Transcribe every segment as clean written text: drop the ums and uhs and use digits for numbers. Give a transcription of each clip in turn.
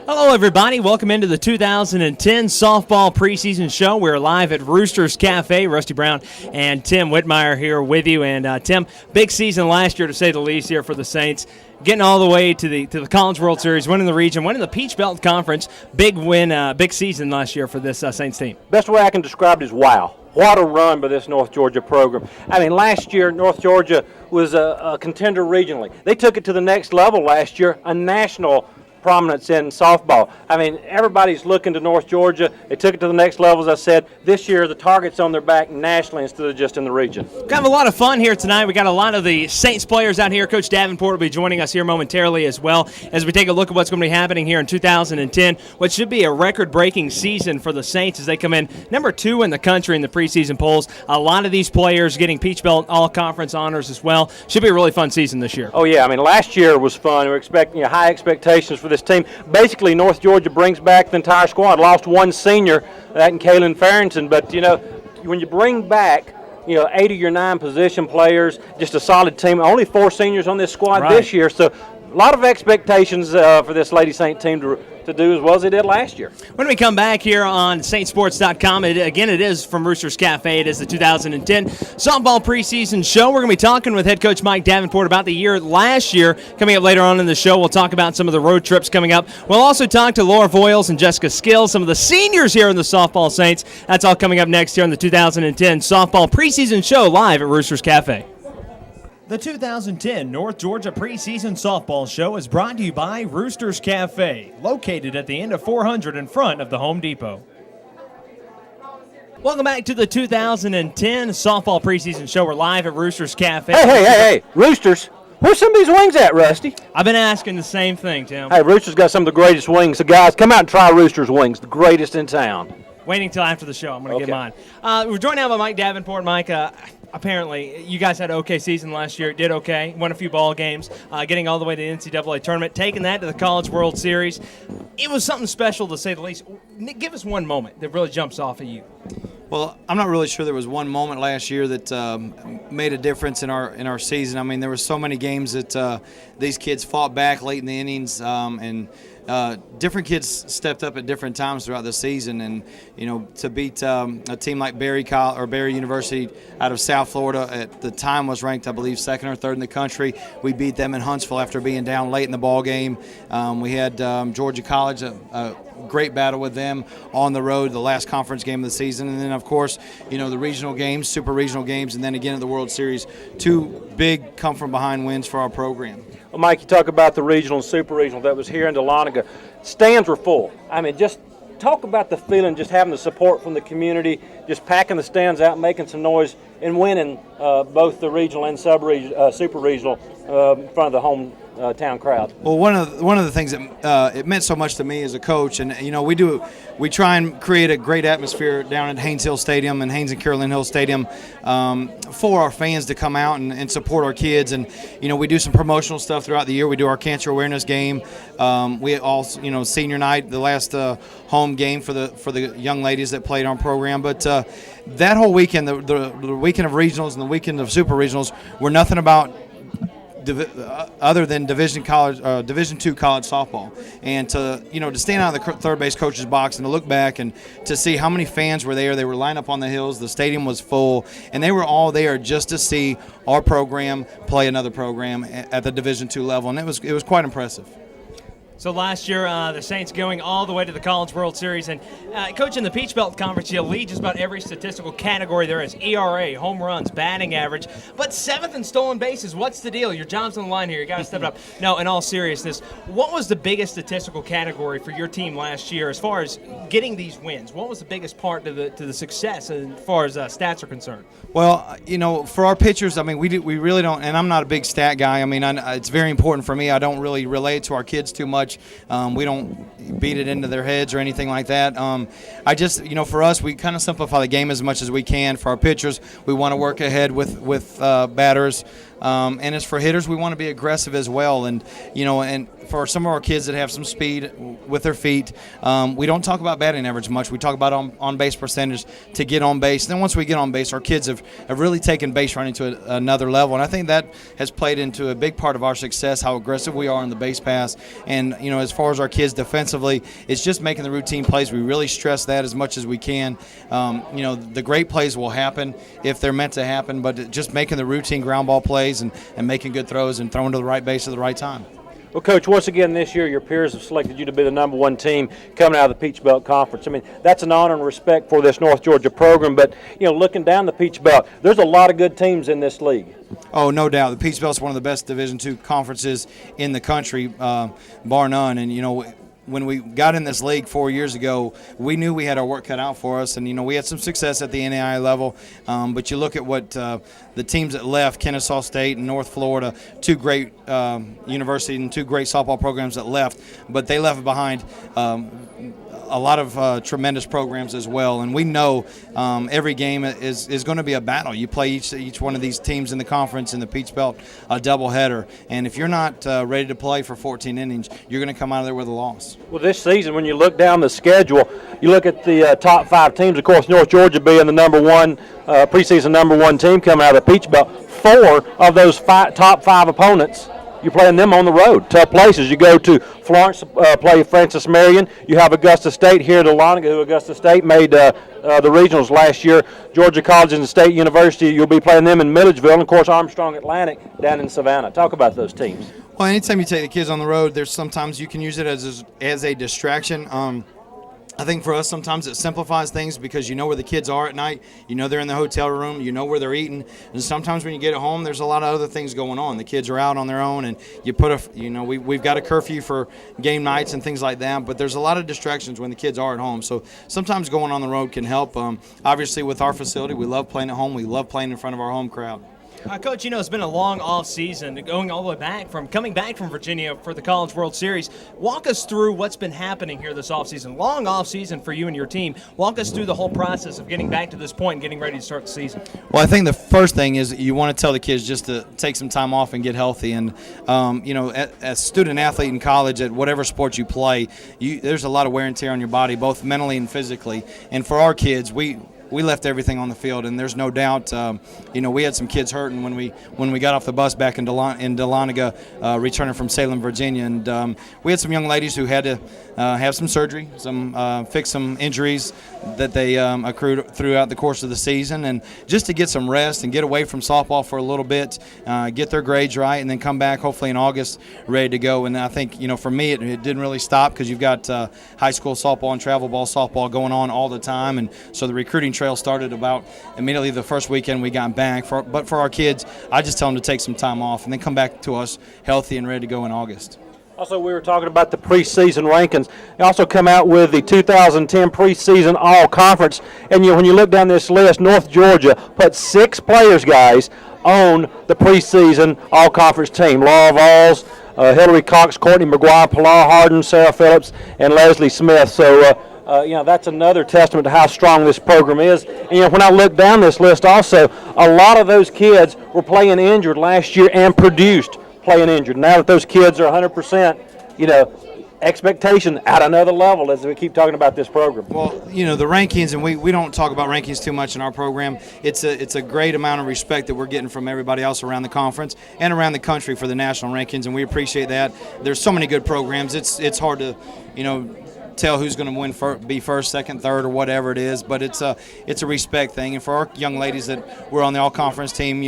Hello, everybody. Welcome into the 2010 softball preseason show. We're live at Roosters Cafe. Rusty Brown and Tim Whitmire here with you. And Tim, big season last year, to say the least, here for the Saints. Getting all the way to the College World Series, winning the region, winning the Peach Belt Conference. Big win, big season last year for this Saints team. Best way I can describe it is wow. What a run by this North Georgia program. I mean, last year, North Georgia was a contender regionally. They took it to the next level last year, a national prominence in softball. I mean, everybody's looking to North Georgia. They took it to the next level, as I said. This year, the target's on their back nationally instead of just in the region. We're having a lot of fun here tonight. We got a lot of the Saints players out here. Coach Davenport will be joining us here momentarily as well as we take a look at what's going to be happening here in 2010, what should be a record-breaking season for the Saints as they come in number 2 in the country in the preseason polls. A lot of these players getting Peach Belt All-Conference honors as well. Should be a really fun season this year. Oh, yeah. I mean, last year was fun. We're expecting high expectations for this team. Basically, North Georgia brings back the entire squad. Lost one senior, that in Kalen Farrington. But, when you bring back, 8 of your 9 position players, just a solid team. Only 4 seniors on this squad this year. So a lot of expectations for this Lady Saint team to do as well as they did last year. When we come back here on SaintSports.com, it is from Roosters Cafe. It is the 2010 softball preseason show. We're going to be talking with head coach Mike Davenport about the year last year. Coming up later on in the show, we'll talk about some of the road trips coming up. We'll also talk to Laura Voiles and Jessica Skill, some of the seniors here in the softball Saints. That's all coming up next here on the 2010 softball preseason show live at Roosters Cafe. The 2010 North Georgia Preseason Softball Show is brought to you by Roosters Cafe, located at the end of 400 in front of the Home Depot. Welcome back to the 2010 Softball Preseason Show. We're live at Roosters Cafe. Hey, Roosters. Where's some of these wings at, Rusty? I've been asking the same thing, Tim. Hey, Roosters got some of the greatest wings. So, guys, come out and try Roosters wings, the greatest in town. Waiting until after the show. I'm going to get mine. We're joined now by Mike Davenport. Mike, apparently, you guys had an okay season last year. Did okay. Won a few ball games. Getting all the way to the NCAA tournament. Taking that to the College World Series. It was something special, to say the least. Give us one moment that really jumps off at you. Well, I'm not really sure there was one moment last year that made a difference in our season. I mean, there were so many games that these kids fought back late in the innings, and different kids stepped up at different times throughout the season. And to beat a team like Berry University out of South Florida at the time was ranked, I believe, 2nd or 3rd in the country. We beat them in Huntsville after being down late in the ball game. We had Georgia College, a great battle with them on the road, the last conference game of the season. And then, of course, the regional games, super regional games, and then again at the World Series. 2 big come-from-behind wins for our program. Well, Mike, you talk about the regional and super regional that was here in Dahlonega. Stands were full. I mean, just talk about the feeling, just having the support from the community, just packing the stands out, making some noise, and winning both the regional and super regional in front of the home town crowd. Well, one of the things that it meant so much to me as a coach, and we try and create a great atmosphere down at Haynes Hill Stadium and Haynes and Carolyn Hill Stadium for our fans to come out and support our kids. And we do some promotional stuff throughout the year. We do our cancer awareness game. We also senior night, the last home game for the young ladies that played on program. But that whole weekend, the weekend of regionals and the weekend of super regionals, were nothing about other than Division II college softball. And to stand out of the third base coach's box and to look back and to see how many fans were there. They were lined up on the hills. The stadium was full, and they were all there just to see our program play another program at the Division II level, and it was quite impressive. So last year, the Saints going all the way to the College World Series. And, Coach, in the Peach Belt Conference, you lead just about every statistical category there is. ERA, home runs, batting average, but 7th in stolen bases. What's the deal? Your job's on the line here. You got to step it up. No, in all seriousness, what was the biggest statistical category for your team last year as far as getting these wins? What was the biggest part to the success as far as stats are concerned? Well, for our pitchers, I mean, we really don't, and I'm not a big stat guy. I mean, it's very important for me. I don't really relate to our kids too much. We don't beat it into their heads or anything like that. I just, for us, we kind of simplify the game as much as we can. For our pitchers, we want to work ahead with batters. And as for hitters, we want to be aggressive as well. And and for some of our kids that have some speed with their feet, we don't talk about batting average much. We talk about on base percentage to get on base. Then once we get on base, our kids have really taken base running to another level. And I think that has played into a big part of our success, how aggressive we are in the base pass. And as far as our kids defensively, it's just making the routine plays. We really stress that as much as we can. The great plays will happen if they're meant to happen, but just making the routine ground ball plays and making good throws and throwing to the right base at the right time. Well, Coach, once again this year your peers have selected you to be the #1 team coming out of the Peach Belt Conference. I mean, that's an honor and respect for this North Georgia program, but, looking down the Peach Belt, there's a lot of good teams in this league. Oh, no doubt. The Peach Belt's one of the best Division II conferences in the country, bar none. And, when we got in this league 4 years ago, we knew we had our work cut out for us, and we had some success at the NAIA level. But you look at what the teams that left, Kennesaw State and North Florida, two great universities and two great softball programs that left, but they left behind a lot of tremendous programs as well. And we know every game is going to be a battle. You play each one of these teams in the conference in the Peach Belt a doubleheader, and if you're not ready to play for 14 innings, you're going to come out of there with a loss. Well, this season, when you look down the schedule, you look at the top 5 teams. Of course, North Georgia being the preseason #1 team coming out of the Peach Belt. 4 of those top 5 opponents, you're playing them on the road, tough places. You go to Florence, play Francis Marion. You have Augusta State here at Dahlonega, who Augusta State made the regionals last year. Georgia College and State University, you'll be playing them in Milledgeville. And, of course, Armstrong Atlantic down in Savannah. Talk about those teams. Well, anytime you take the kids on the road, there's sometimes you can use it as a distraction. I think for us, sometimes it simplifies things because you know where the kids are at night. They're in the hotel room. You know where they're eating. And sometimes when you get at home, there's a lot of other things going on. The kids are out on their own, and you put we've got a curfew for game nights and things like that. But there's a lot of distractions when the kids are at home. So sometimes going on the road can help. Obviously, with our facility, we love playing at home. We love playing in front of our home crowd. Coach, it's been a long off season, coming back from Virginia for the College World Series. Walk us through what's been happening here this off season. Long off season for you and your team. Walk us through the whole process of getting back to this point and getting ready to start the season. Well, I think the first thing is you want to tell the kids just to take some time off and get healthy. And as student athlete in college, at whatever sport you play, there's a lot of wear and tear on your body, both mentally and physically. And for our kids, we left everything on the field, and there's no doubt. We had some kids hurting when we got off the bus back in Dahlonega, returning from Salem, Virginia, and we had some young ladies who had to have some surgery, fix some injuries that they accrued throughout the course of the season, and just to get some rest and get away from softball for a little bit, get their grades right, and then come back hopefully in August ready to go. And I think for me it didn't really stop because you've got high school softball and travel ball softball going on all the time, and so the recruiting trail started about immediately the first weekend we got back. But for our kids, I just tell them to take some time off and then come back to us healthy and ready to go in August. Also, we were talking about the preseason rankings. They also come out with the 2010 preseason all-conference. And when you look down this list, North Georgia put 6 players, guys, on the preseason all-conference team. Laura Valls, Hillary Cox, Courtney McGuire, Pilar Harden, Sarah Phillips, and Leslie Smith. So, that's another testament to how strong this program is. And, when I look down this list also, a lot of those kids were playing injured last year and produced playing injured. Now that those kids are 100%, expectation at another level as we keep talking about this program. Well, the rankings, and we don't talk about rankings too much in our program. It's a great amount of respect that we're getting from everybody else around the conference and around the country for the national rankings, and we appreciate that. There's so many good programs. It's hard to, tell who's going to be first, second, third, or whatever it is, but it's a respect thing. And for our young ladies that were on the all-conference team,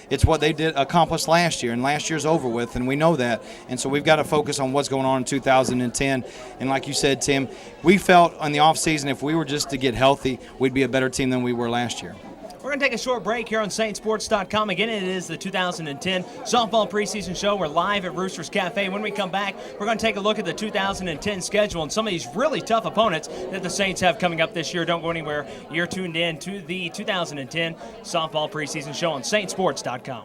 it's what they did accomplish last year, and last year's over with, and we know that. And so we've got to focus on what's going on in 2010. And like you said, Tim, we felt in the off-season if we were just to get healthy, we'd be a better team than we were last year. We're going to take a short break here on SaintSports.com. Again, it is the 2010 softball preseason show. We're live at Roosters Cafe. When we come back, we're going to take a look at the 2010 schedule and some of these really tough opponents that the Saints have coming up this year. Don't go anywhere. You're tuned in to the 2010 softball preseason show on SaintSports.com.